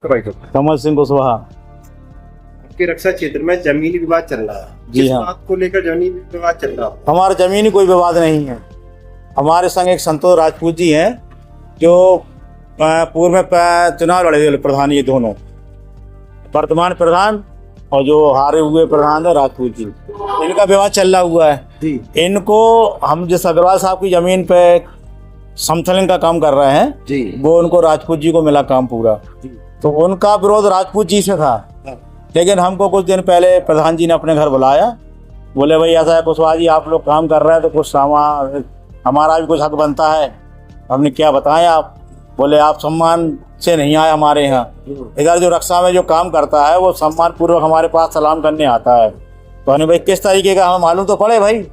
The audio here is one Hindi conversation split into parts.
कमल सिंह कुशवाहा। आपके रक्षा क्षेत्र में जमीनी विवाद चल रहा है। जी किस हाँ। बात को लेकर जमीनी विवाद चल रहा है? हमारा जमीनी कोई विवाद नहीं है। हमारे संग एक संतोष राजपूत जी हैं जो पूर्व में चुनाव लड़े हुए प्रधान, ये दोनों वर्तमान प्रधान और जो हारे हुए प्रधान है राजपूत जी, इनका विवाद चल रहा हुआ है जी। इनको हम जिस अग्रवाल साहब की जमीन पे समथलिंग का काम कर रहे हैं जी। वो उनको राजपूत जी को मिला काम पूरा, तो उनका विरोध राजपूत जी से था। लेकिन हमको कुछ दिन पहले प्रधान जी ने अपने घर बुलाया, बोले भाई ऐसा है कुशवाहा जी, आप लोग काम कर रहे हैं तो कुछ हमारा भी कुछ हक बनता है। हमने क्या बताएं, आप बोले आप सम्मान से नहीं आए हमारे यहाँ, इधर जो रक्षा में जो काम करता है वो सम्मान पूर्वक हमारे पास सलाम करने आता है। तो हमने भाई किस तरीके का हमें मालूम तो पड़े भाई।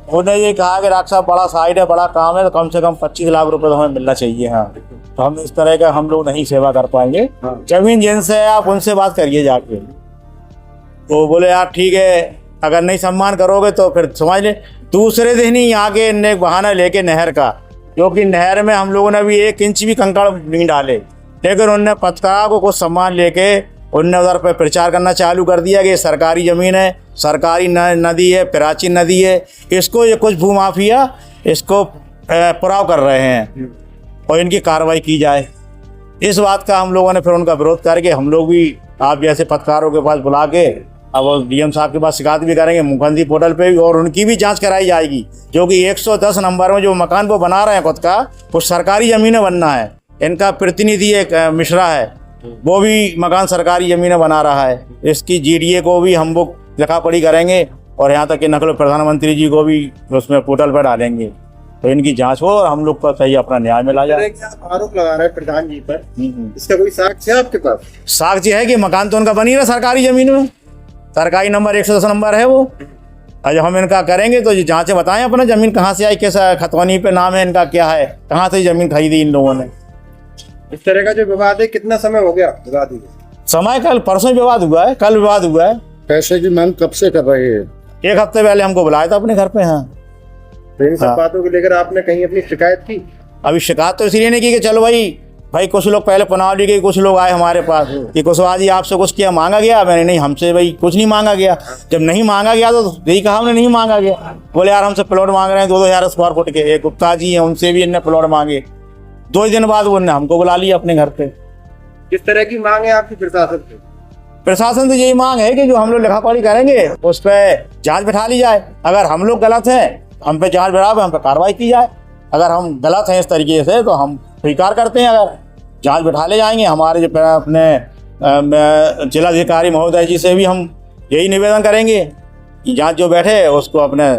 उन्होंने ये कहा कि रक्षा बड़ा साइड है, बड़ा काम है, तो कम से कम 25 लाख रुपए तो हमें मिलना चाहिए। हाँ, तो हम इस तरह का हम लोग नहीं सेवा कर पाएंगे। जमीन जिनसे है आप उनसे बात करिए जाके। तो बोले यार ठीक है, अगर नहीं सम्मान करोगे तो फिर समझ ले। दूसरे दिन ही आके इनने एक बहाना लेके नहर का, क्योंकि नहर में हम लोगों ने भी 1 इंच भी कंकड़ नहीं डाले, लेकिन उनने पत्रकारों को कुछ सम्मान लेके उनने उधर पे प्रचार करना चालू कर दिया कि ये सरकारी ज़मीन है, सरकारी नदी है, प्राचीन नदी है, इसको ये कुछ भूमाफिया इसको पराव कर रहे हैं और इनकी कार्रवाई की जाए। इस बात का हम लोगों ने फिर उनका विरोध करके हम लोग भी आप जैसे पत्रकारों के पास बुला के अब डीएम साहब के पास शिकायत भी करेंगे मुख्यमंत्री पोर्टल पे भी, और उनकी भी जांच कराई जाएगी। जो कि 110 नंबर में जो मकान वो बना रहे हैं खुद का, वो सरकारी ज़मीनें बनना है। इनका प्रतिनिधि एक मिश्रा है, वो भी मकान सरकारी ज़मीनें बना रहा है। इसकी जीडीए को भी हम लोग लिखा पढ़ी करेंगे और यहाँ तक कि नकल प्रधानमंत्री जी को भी उसमें पोर्टल पर डालेंगे, तो इनकी जांच हो और हम लोग को सही अपना न्याय मिला जाए। आप आरोप लगा रहे हैं प्रधान जी पर, इसका कोई साक्ष्य है आपके पास? साक्ष्य है कि मकान तो उनका बनी रहा सरकारी ज़मीन में, सरकारी नंबर 110 नंबर है वो। और जब हम इनका करेंगे तो ये जांच बताएं अपना ज़मीन कहाँ से आई, कैसा खतौनी पे नाम है इनका, क्या है, कहाँ से ज़मीन खरीदी इन लोगों ने। इस तरह का जो विवाद है कितना समय हो गया विवाद हुए? समय कल परसों विवाद हुआ है, कल विवाद हुआ है। पैसे की मांग कब से कर रहे हैं? 1 हफ्ते पहले हमको बुलाया था अपने घर पे। हाँ, तो इन सब बातों को लेकर आपने कहीं अपनी शिकायत की? अभी शिकायत तो इसलिए नहीं की कि चलो भाई कुछ लोग पहले पुनावली के कुछ लोग आए हमारे पास कि कुशवाहा जी आपसे कुछ किया, मांगा गया? मैंने नहीं, हमसे भाई कुछ नहीं मांगा गया। जब नहीं मांगा गया तो यही कहा हमने, नहीं मांगा गया। बोले यार हमसे प्लॉट मांग रहे हैं 2,000 स्क्वायर फुट के। एक गुप्ता जी हैं, उनसे भी इनने प्लॉट मांगे। 2 दिन बाद उन्होंने हमको बुला लिया अपने घर पे। किस तरह की मांग है आपकी प्रशासन से? प्रशासन से यही मांग है कि जो हम लोग लिखा पढ़ी करेंगे उस पर जाँच बिठा ली जाए। अगर हम लोग गलत हैं, हम पे जाँच बिठा हम पे कार्रवाई की जाए। अगर हम गलत हैं इस तरीके से तो हम स्वीकार करते हैं, अगर जांच बिठा ले जाएंगे। हमारे जो अपने जिलाधिकारी महोदय जी से भी हम यही निवेदन करेंगे कि जांच जो बैठे उसको अपने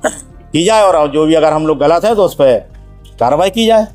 की जाए और जो भी अगर हम लोग गलत हैं तो उस पर कार्रवाई की जाए।